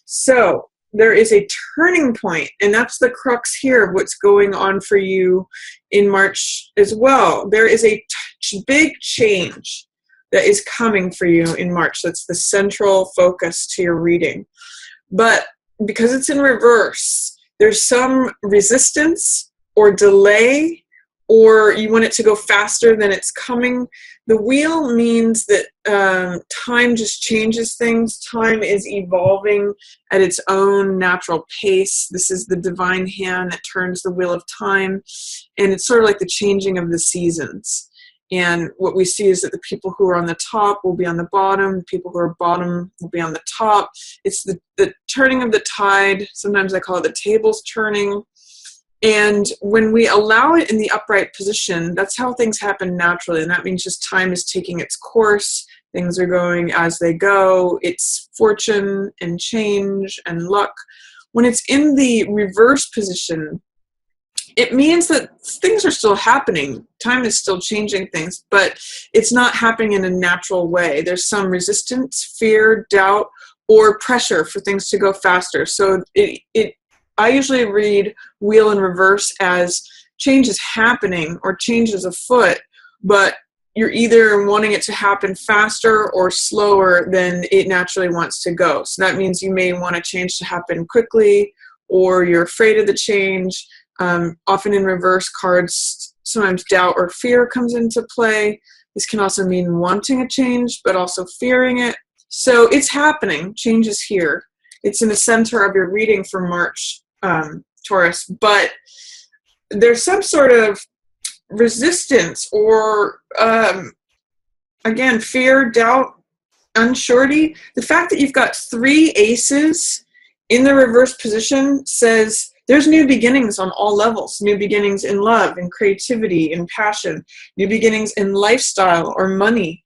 So there is a turning point, and that's the crux here of what's going on for you in March as well. There is a big change that is coming for you in March. That's the central focus to your reading. But because it's in reverse, there's some resistance or delay, or you want it to go faster than it's coming. The wheel means that time just changes things. Time is evolving at its own natural pace. This is the divine hand that turns the wheel of time, and it's sort of like the changing of the seasons. And what we see is that the people who are on the top will be on the bottom. The people who are bottom will be on the top. It's the turning of the tide. Sometimes I call it the tables turning. And when we allow it in the upright position, that's how things happen naturally. And that means just time is taking its course. Things are going as they go. It's fortune and change and luck. When it's in the reverse position, it means that things are still happening. Time is still changing things, but it's not happening in a natural way. There's some resistance, fear, doubt, or pressure for things to go faster. So I usually read wheel in reverse as change is happening or change is afoot, but you're either wanting it to happen faster or slower than it naturally wants to go. So that means you may want a change to happen quickly, or you're afraid of the change. Often in reverse cards, sometimes doubt or fear comes into play. This can also mean wanting a change, but also fearing it. So it's happening. Change is here. It's in the center of your reading for March, Taurus, but there's some sort of resistance or, again, fear, doubt, unsurety. The fact that you've got 3 aces in the reverse position says there's new beginnings on all levels. New beginnings in love, in creativity, in passion. New beginnings in lifestyle or money.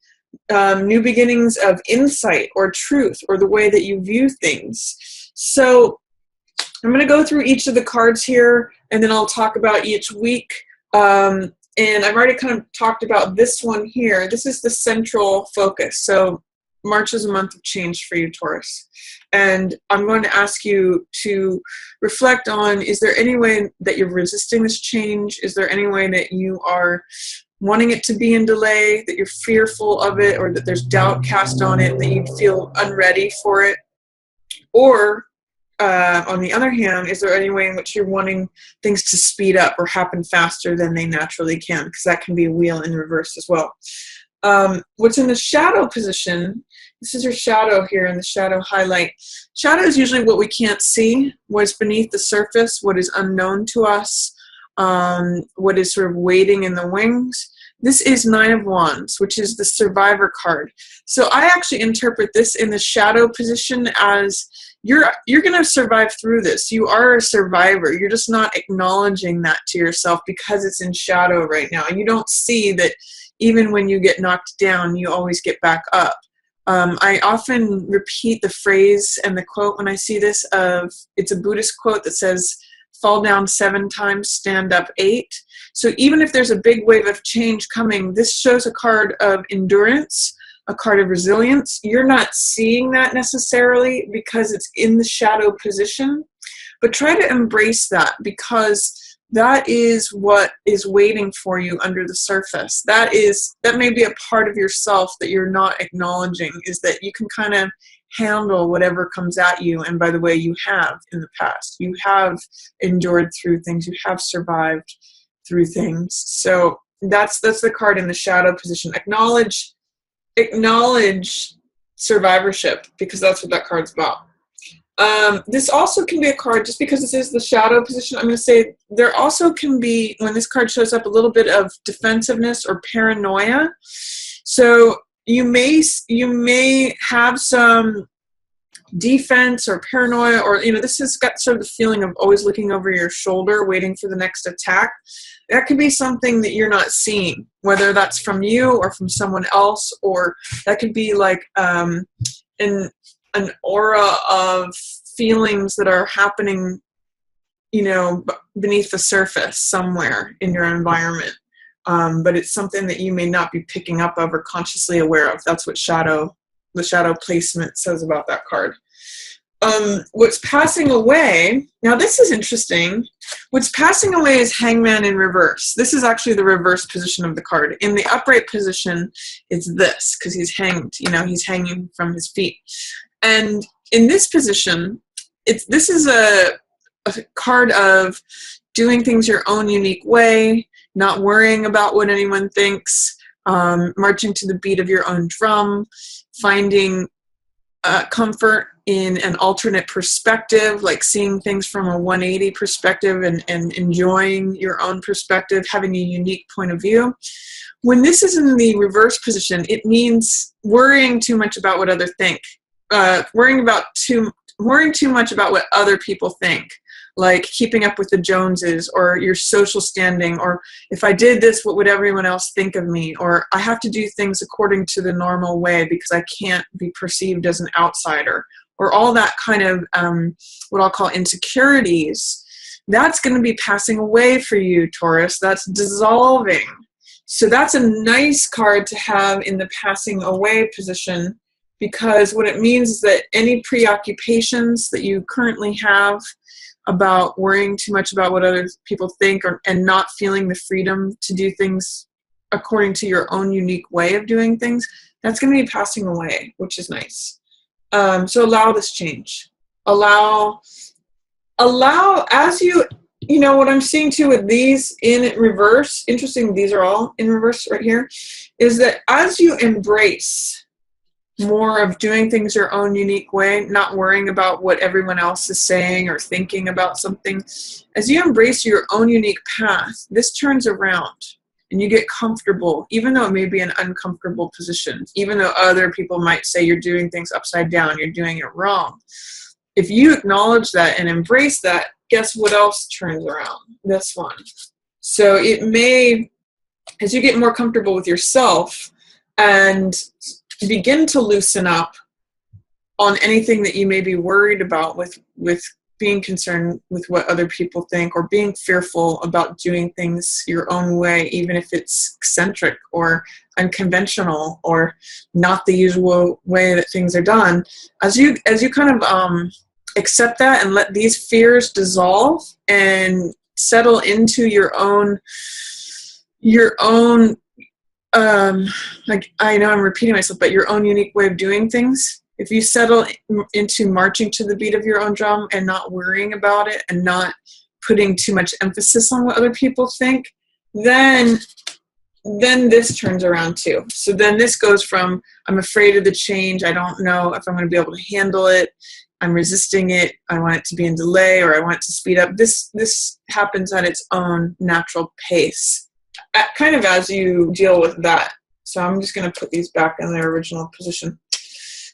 New beginnings of insight or truth or the way that you view things. So I'm going to go through each of the cards here, and then I'll talk about each week. And I've already kind of talked about this one here. This is the central focus. So March is a month of change for you, Taurus. And I'm going to ask you to reflect on, is there any way that you're resisting this change? Is there any way that you are wanting it to be in delay, that you're fearful of it, or that there's doubt cast on it, that you feel unready for it? Or on the other hand, is there any way in which you're wanting things to speed up or happen faster than they naturally can? Because that can be a wheel in reverse as well. What's in the shadow position, this is your shadow here in the shadow highlight. Shadow is usually what we can't see, what's beneath the surface, what is unknown to us, what is sort of waiting in the wings. This is 9 of Wands, which is the survivor card. So I actually interpret this in the shadow position as you're going to survive through this. You are a survivor. You're just not acknowledging that to yourself because it's in shadow right now. And you don't see that even when you get knocked down, you always get back up. I often repeat the phrase and the quote when I see this it's a Buddhist quote that says, fall down 7 times, stand up 8. So even if there's a big wave of change coming, this shows a card of endurance, a card of resilience. You're not seeing that necessarily because it's in the shadow position, but try to embrace that because that is what is waiting for you under the surface. That may be a part of yourself that you're not acknowledging, is that you can kind of handle whatever comes at you. And by the way, you have in the past. You have endured through things. You have survived through things. So that's the card in the shadow position. Acknowledge survivorship, because that's what that card's about. This also can be a card, just because this is the shadow position, I'm going to say there also can be, when this card shows up, a little bit of defensiveness or paranoia. So you may have some defense or paranoia, or this has got sort of the feeling of always looking over your shoulder, waiting for the next attack. That could be something that you're not seeing, whether that's from you or from someone else, or that could be like an aura of feelings that are happening, beneath the surface somewhere in your environment. But it's something that you may not be picking up of or consciously aware of. That's what the shadow placement says about that card. What's passing away, now this is interesting. What's passing away is Hangman in reverse. This is actually the reverse position of the card. In the upright position, it's this, because he's hanged, he's hanging from his feet. And in this position, this is a card of doing things your own unique way, not worrying about what anyone thinks, marching to the beat of your own drum, finding comfort in an alternate perspective, like seeing things from a 180 perspective and enjoying your own perspective, having a unique point of view. When this is in the reverse position, it means worrying too much about what others think, worrying too much about what other people think, like keeping up with the Joneses, or your social standing, or if I did this, what would everyone else think of me, or I have to do things according to the normal way because I can't be perceived as an outsider, or all that kind of what I'll call insecurities. That's going to be passing away for you, Taurus. That's dissolving. So that's a nice card to have in the passing away position, because what it means is that any preoccupations that you currently have about worrying too much about what other people think, and not feeling the freedom to do things according to your own unique way of doing things, that's going to be passing away, which is nice. So allow this change. Allow as what I'm seeing too with these in reverse, interesting, these are all in reverse right here, is that as you embrace more of doing things your own unique way, not worrying about what everyone else is saying or thinking about something, as you embrace your own unique path, this turns around and you get comfortable, even though it may be an uncomfortable position, even though other people might say you're doing things upside down, you're doing it wrong. If you acknowledge that and embrace that, guess what else turns around? This one. So it may, as you get more comfortable with yourself and begin to loosen up on anything that you may be worried about with being concerned with what other people think, or being fearful about doing things your own way, even if it's eccentric or unconventional or not the usual way that things are done. As you kind of accept that and let these fears dissolve and settle into your own like, I know I'm repeating myself, but your own unique way of doing things. If you settle into marching to the beat of your own drum and not worrying about it and not putting too much emphasis on what other people think, then this turns around too. So then this goes from, I'm afraid of the change, I don't know if I'm going to be able to handle it, I'm resisting it, I want it to be in delay, or I want it to speed up. This happens at its own natural pace, kind of as you deal with that. So I'm just going to put these back in their original position.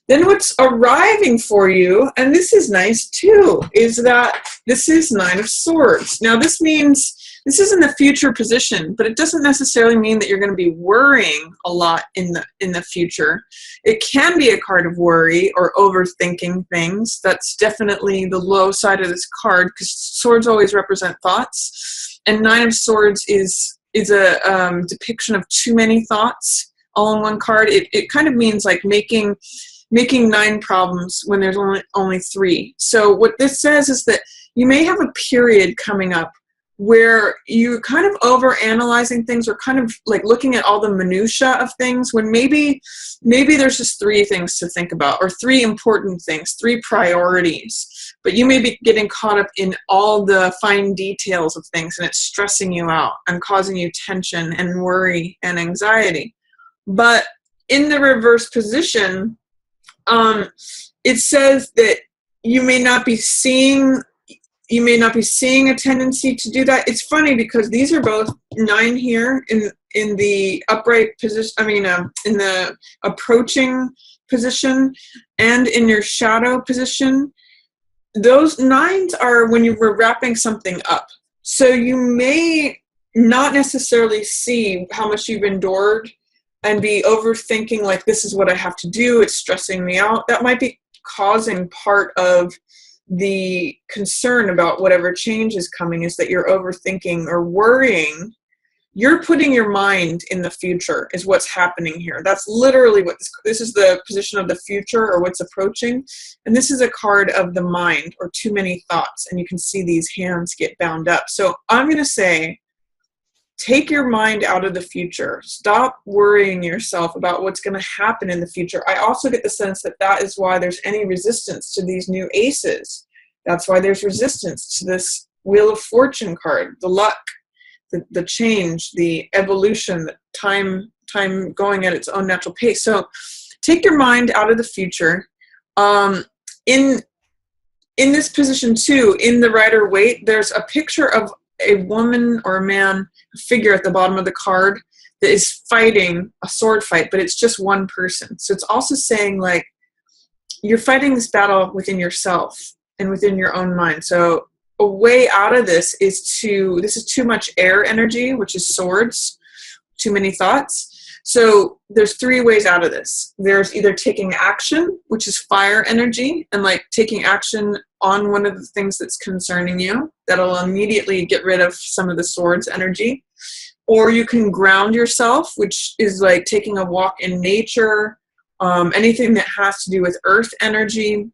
Then what's arriving for you, and this is nice too, is that this is Nine of Swords. Now this means, this is in the future position, but it doesn't necessarily mean that you're going to be worrying a lot in the future. It can be a card of worry or overthinking things. That's definitely the low side of this card, because swords always represent thoughts. And Nine of Swords is a depiction of too many thoughts all in one card. It kind of means like making 9 problems when there's only 3. So what this says is that you may have a period coming up where you're kind of over-analyzing things, or kind of like looking at all the minutia of things, when maybe there's just 3 things to think about, or 3 important things, 3 priorities. But you may be getting caught up in all the fine details of things, and it's stressing you out and causing you tension and worry and anxiety. But in the reverse position, it says that you may not be seeing a tendency to do that. It's funny because these are both 9 here in the upright position, in the approaching position and in your shadow position. Those 9s are when you were wrapping something up. So you may not necessarily see how much you've endured and be overthinking, like, this is what I have to do, it's stressing me out. That might be causing part of the concern about whatever change is coming, is that you're overthinking or worrying You're putting your mind in the future is what's happening here. That's literally what this is, the position of the future or what's approaching. And this is a card of the mind or too many thoughts. And you can see these hands get bound up. So I'm going to say, take your mind out of the future. Stop worrying yourself about what's going to happen in the future. I also get the sense that that is why there's any resistance to these new aces. That's why there's resistance to this Wheel of Fortune card, the luck, the change, the evolution, the time going at its own natural pace. So take your mind out of the future. In this position too, in the Rider-Waite, there's a picture of a woman or a man, a figure at the bottom of the card that is fighting a sword fight, but it's just one person. So it's also saying like you're fighting this battle within yourself and within your own mind. So a way out of this is this is too much air energy, which is swords, too many thoughts. So there's 3 ways out of this. There's either taking action, which is fire energy, and like taking action on one of the things that's concerning you. That'll immediately get rid of some of the swords energy. Or you can ground yourself, which is like taking a walk in nature, anything that has to do with earth energy.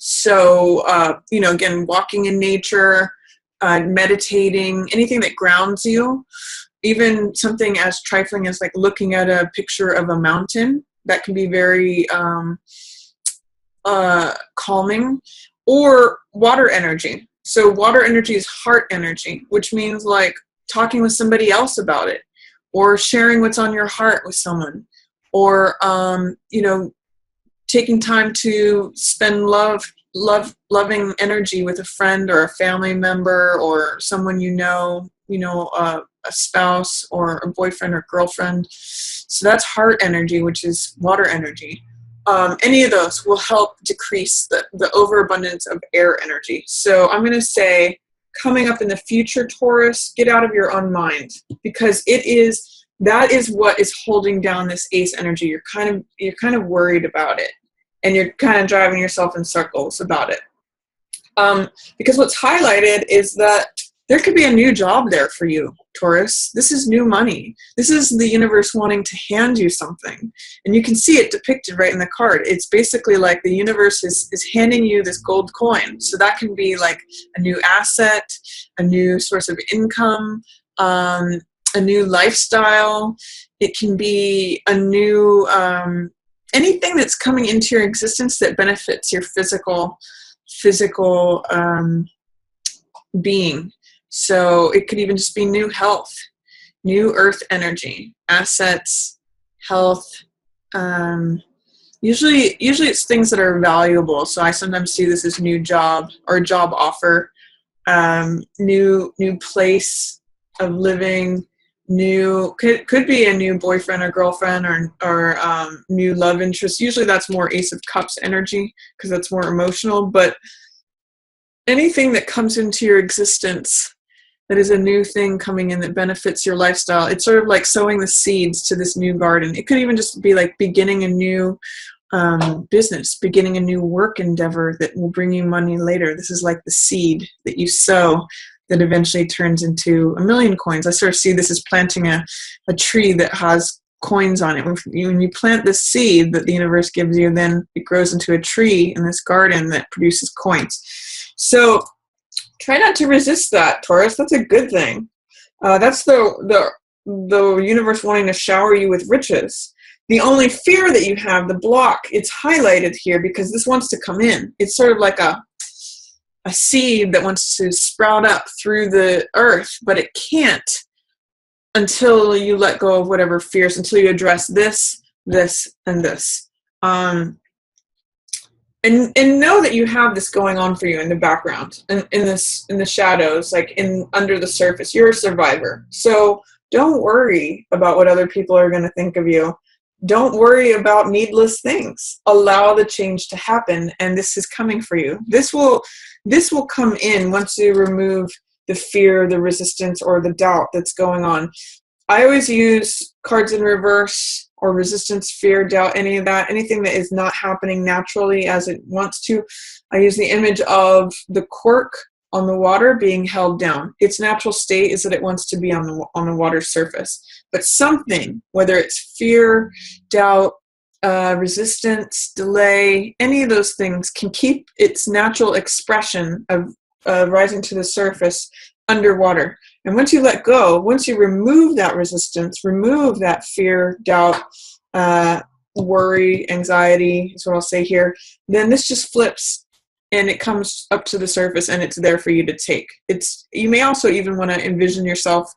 So, again, walking in nature, meditating, anything that grounds you, even something as trifling as like looking at a picture of a mountain, that can be very calming, or water energy. So water energy is heart energy, which means like talking with somebody else about it, or sharing what's on your heart with someone, or, taking time to spend loving energy with a friend or a family member or someone a spouse or a boyfriend or girlfriend. So that's heart energy, which is water energy. Any of those will help decrease the overabundance of air energy. So I'm going to say, coming up in the future, Taurus, get out of your own mind, because that is what is holding down this ace energy. You're kind of worried about it, and you're kind of driving yourself in circles about it. Because what's highlighted is that there could be a new job there for you, Taurus. This is new money. This is the universe wanting to hand you something. And you can see it depicted right in the card. It's basically like the universe is handing you this gold coin. So that can be like a new asset, a new source of income, a new lifestyle. It can be a new, anything that's coming into your existence that benefits your physical being. So it could even just be new health, new earth energy, assets, health. Usually it's things that are valuable. So I sometimes see this as new job or job offer, new place of living, could be a new boyfriend or girlfriend or new love interest. Usually that's more Ace of Cups energy because that's more emotional. But anything that comes into your existence that is a new thing coming in that benefits your lifestyle, it's sort of like sowing the seeds to this new garden. It could even just be like beginning a new business, beginning a new work endeavor that will bring you money later. This is like the seed that you sow that eventually turns into 1,000,000 coins. I sort of see this as planting a tree that has coins on it. When you plant the seed that the universe gives you, then it grows into a tree in this garden that produces coins. So try not to resist that, Taurus. That's a good thing. That's the universe wanting to shower you with riches. The only fear that you have, the block, it's highlighted here because this wants to come in. It's sort of like a seed that wants to sprout up through the earth, but it can't until you let go of whatever fears, until you address this, and this. And know that you have this going on for you in the background, in the shadows, like under the surface. You're a survivor. So don't worry about what other people are going to think of you. Don't worry about needless things. Allow the change to happen, and this is coming for you. This will come in once you remove the fear, the resistance, or the doubt that's going on. I always use cards in reverse, or resistance, fear, doubt, any of that, anything that is not happening naturally as it wants to. I use the image of the cork on the water being held down. Its natural state is that it wants to be on the water surface. But something, whether it's fear, doubt, resistance, delay, any of those things can keep its natural expression of rising to the surface underwater. And once you let go, once you remove that resistance, remove that fear, doubt, worry, anxiety is what I'll say here, then this just flips and it comes up to the surface and it's there for you to take. You may also even want to envision yourself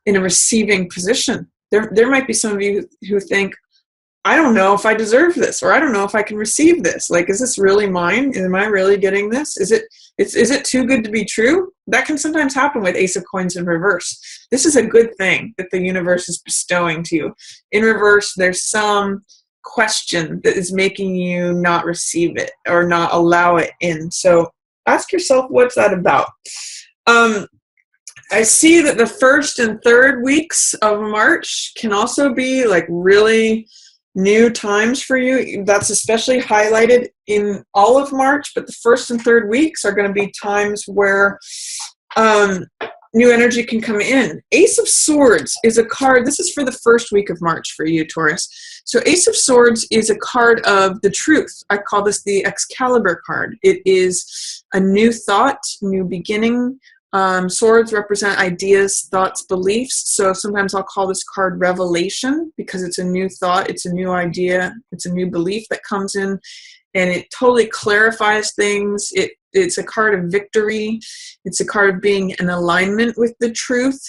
in a receiving position. There might be some of you who think, I don't know if I deserve this, or I don't know if I can receive this. Like, is this really mine? Am I really getting this? Is it too good to be true? That can sometimes happen with Ace of Coins in reverse. This is a good thing that the universe is bestowing to you. In reverse, there's some question that is making you not receive it or not allow it in. So ask yourself, what's that about? I see that the first and third weeks of March can also be like really new times for you. That's especially highlighted in all of March, but the first and third weeks are going to be times where new energy can come in. Ace of Swords is a card. This is for the first week of March for you, Taurus. So Ace of Swords is a card of the truth. I call this the Excalibur card. It is a new thought, new beginning. Swords represent ideas, thoughts, beliefs. So sometimes I'll call this card Revelation because it's a new thought, it's a new idea, it's a new belief that comes in, and it totally clarifies things. It's a card of victory. It's a card of being in alignment with the truth.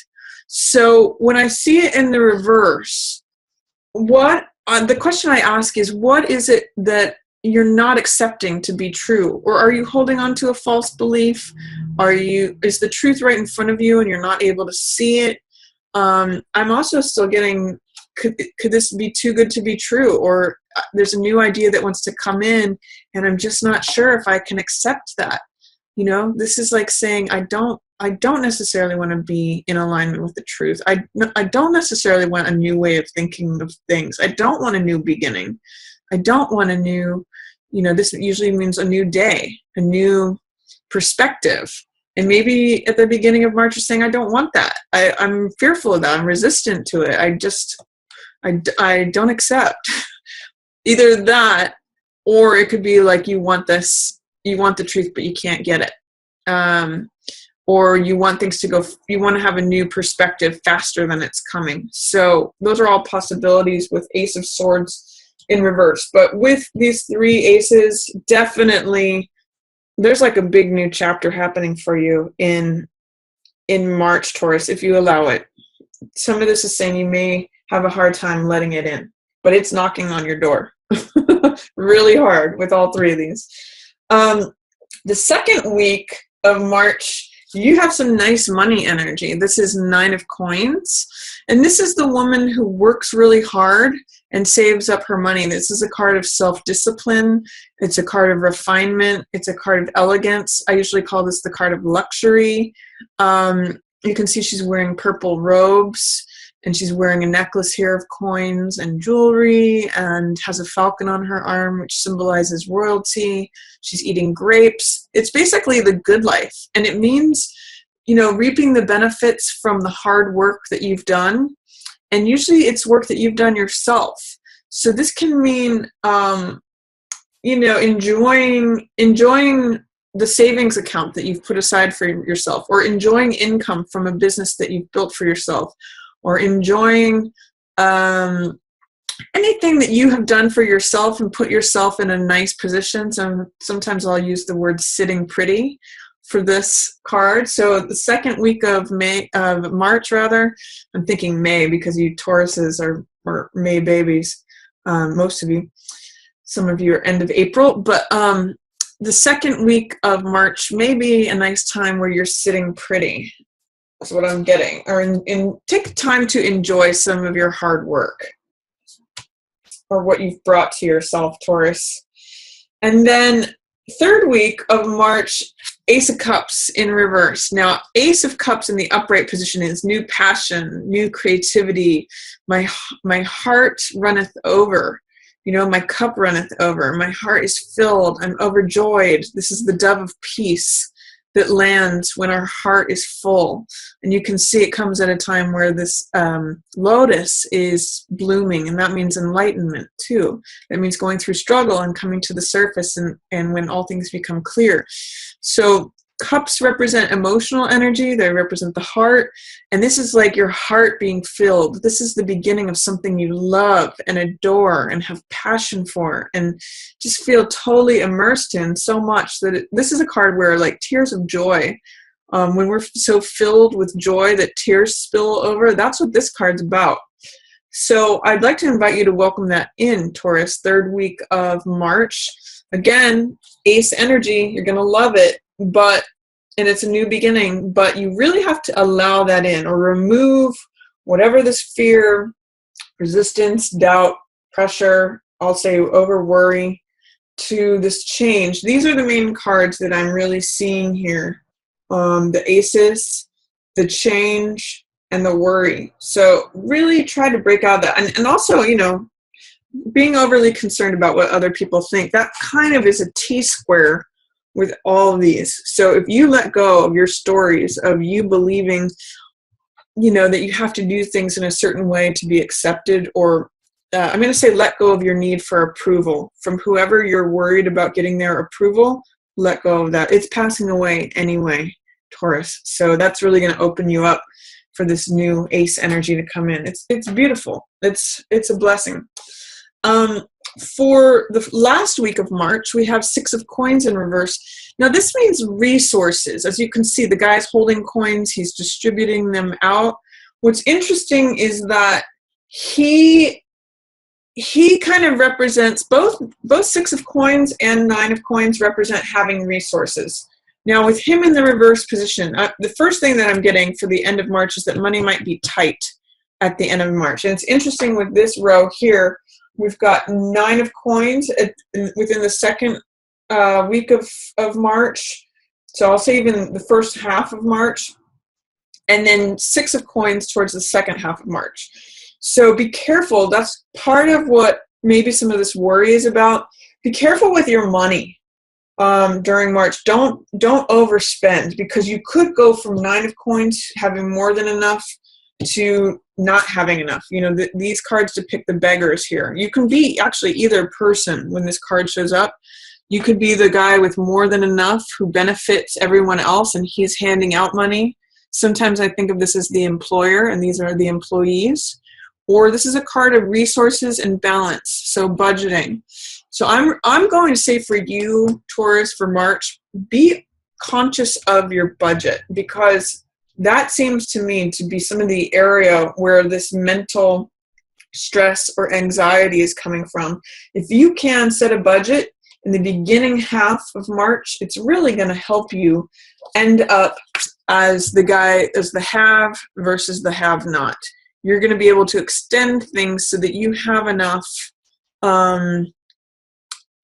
So when I see it in the reverse, the question I ask is, what is it that you're not accepting to be true? Or are you holding on to a false belief? Is the truth right in front of you and you're not able to see it? I'm also still getting, could this be too good to be true? Or there's a new idea that wants to come in and I'm just not sure if I can accept that. You know, this is like saying, I don't necessarily want to be in alignment with the truth. I don't necessarily want a new way of thinking of things. I don't want a new beginning. I don't want a new, this usually means a new day, a new perspective. And maybe at the beginning of March you're saying, I don't want that. I'm fearful of that. I'm resistant to it. I don't accept. Either that, or it could be like you want the truth, but you can't get it. Or you want things to go, you want to have a new perspective faster than it's coming. So those are all possibilities with Ace of Swords in reverse. But with these three aces, definitely there's like a big new chapter happening for you in March, Taurus, if you allow it. Some of this is saying you may have a hard time letting it in, but it's knocking on your door really hard with all three of these. The second week of March, you have some nice money energy. This is 9 of Coins. And this is the woman who works really hard and saves up her money. This is a card of self-discipline. It's a card of refinement. It's a card of elegance. I usually call this the card of luxury. You can see she's wearing purple robes, and she's wearing a necklace here of coins and jewelry, and has a falcon on her arm, which symbolizes royalty. She's eating grapes. It's basically the good life. And it means, reaping the benefits from the hard work that you've done. And usually it's work that you've done yourself. So this can mean, enjoying the savings account that you've put aside for yourself, or enjoying income from a business that you've built for yourself, or enjoying anything that you have done for yourself and put yourself in a nice position. So sometimes I'll use the word sitting pretty for this card. So the second week of March, I'm thinking May because you Tauruses are May babies, most of you. Some of you are end of April, but the second week of March may be a nice time where you're sitting pretty. That's what I'm getting. Or take time to enjoy some of your hard work or what you've brought to yourself, Taurus. And then third week of March, Ace of Cups in reverse. Now, Ace of Cups in the upright position is new passion, new creativity. My heart runneth over. My cup runneth over. My heart is filled. I'm overjoyed. This is the dove of peace. that lands when our heart is full. And you can see it comes at a time where this lotus is blooming, and that means enlightenment too. That means going through struggle and coming to the surface, and when all things become clear. So cups represent emotional energy. They represent the heart. And this is like your heart being filled. This is the beginning of something you love and adore and have passion for and just feel totally immersed in so much that this is a card where like tears of joy, when we're so filled with joy that tears spill over, that's what this card's about. So I'd like to invite you to welcome that in, Taurus, third week of March. Again, ace energy, you're going to love it. And it's a new beginning, but you really have to allow that in or remove whatever this fear, resistance, doubt, pressure, I'll say over worry to this change. These are the main cards that I'm really seeing here. The aces, the change, and the worry. So really try to break out that. And also, you know, being overly concerned about what other people think, that kind of is a T-square with all of these. So if you let go of your stories of you believing, you know, that you have to do things in a certain way to be accepted, or I'm going to say let go of your need for approval from whoever you're worried about getting their approval, let go of that. It's passing away anyway, Taurus. So that's really going to open you up for this new ace energy to come in. It's beautiful. It's a blessing. For the last week of March, we have 6 of coins in reverse. Now this means resources. As you can see, the guy's holding coins, he's distributing them out. What's interesting is that he kind of represents both 6 of coins and 9 of coins represent having resources. Now with him in the reverse position, the first thing that I'm getting for the end of March is that money might be tight at the end of March. And it's interesting with this row here, we've got 9 of coins within the second week of March. So I'll say even the first half of March. And then 6 of coins towards the second half of March. So be careful. That's part of what maybe some of this worry is about. Be careful with your money during March. Don't overspend, because you could go from 9 of coins having more than enough to not having enough. You know, these cards depict the beggars here. You can be actually either person when this card shows up. You could be the guy with more than enough who benefits everyone else and he's handing out money. Sometimes I think of this as the employer and these are the employees. Or this is a card of resources and balance, so budgeting. So I'm going to say for you, Taurus, for March, be conscious of your budget, because that seems to me to be some of the area where this mental stress or anxiety is coming from. If you can set a budget in the beginning half of March, it's really going to help you end up as the have versus the have not. You're going to be able to extend things so that you have enough.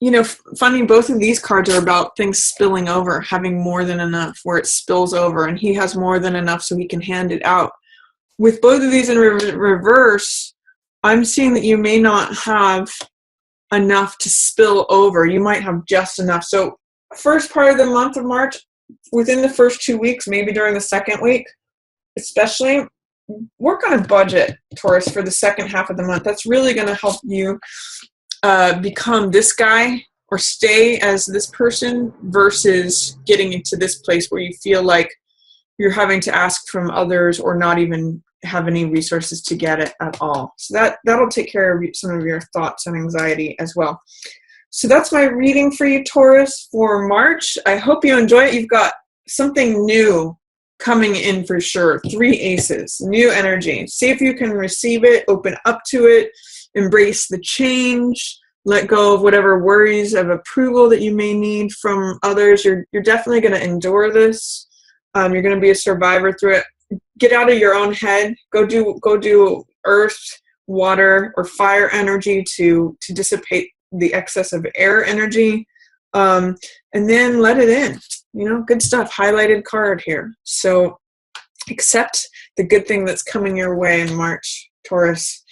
You know, funny, both of these cards are about things spilling over, having more than enough, where it spills over, and he has more than enough so he can hand it out. With both of these in reverse, I'm seeing that you may not have enough to spill over. You might have just enough. So first part of the month of March, within the first 2 weeks, maybe during the second week, especially, work on a budget, Taurus, for the second half of the month. That's really going to help you become this guy or stay as this person versus getting into this place where you feel like you're having to ask from others or not even have any resources to get it at all. So that'll take care of some of your thoughts and anxiety as well. So that's my reading for you, Taurus, for March. I hope you enjoy it. You've got something new coming in for sure. 3 aces, new energy. See if you can receive it, open up to it, embrace the change, let go of whatever worries of approval that you may need from others. You're definitely going to endure this. You're going to be a survivor through it. Get out of your own head. Go do earth, water, or fire energy to dissipate the excess of air energy, and then let it in. You know, good stuff. Highlighted card here. So accept the good thing that's coming your way in March, Taurus.